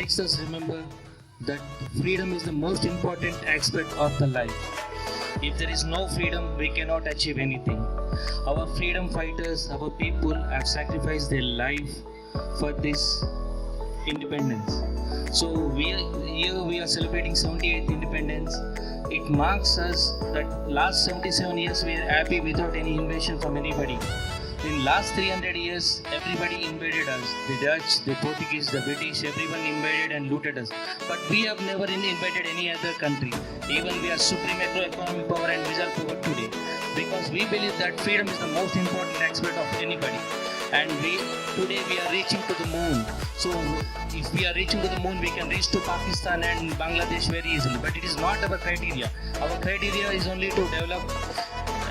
makes us remember that freedom is the most important aspect of the life. If there is no freedom, we cannot achieve anything. Our freedom fighters, our people have sacrificed their life for this independence. So we are celebrating 78th independence. It marks us that last 77 years we are happy without any invasion from anybody. In last 300 years, everybody invaded us. The Dutch, the Portuguese, the British, everyone invaded and looted us. But we have never invaded any other country. Even we are supreme economic power and visual power today. Because we believe that freedom is the most important aspect of anybody. And today we are reaching to the moon. So if we are reaching to the moon, we can reach to Pakistan and Bangladesh very easily. But it is not our criteria. Our criteria is only to develop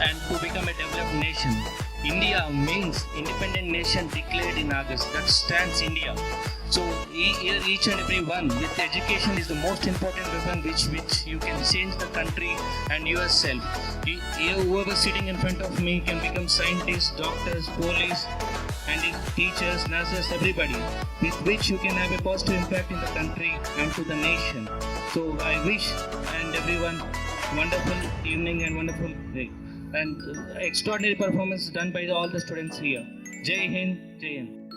and to become a developed nation. India means independent nation declared in August. That stands India. So here each and every one with education is the most important weapon which you can change the country and yourself. Here whoever sitting in front of me can become scientists, doctors, police and teachers, nurses, everybody with which you can have a positive impact in the country and to the nation. So I wish and everyone wonderful evening and wonderful day. And extraordinary performance done by all the students here. Jai Hind, Jai Hind.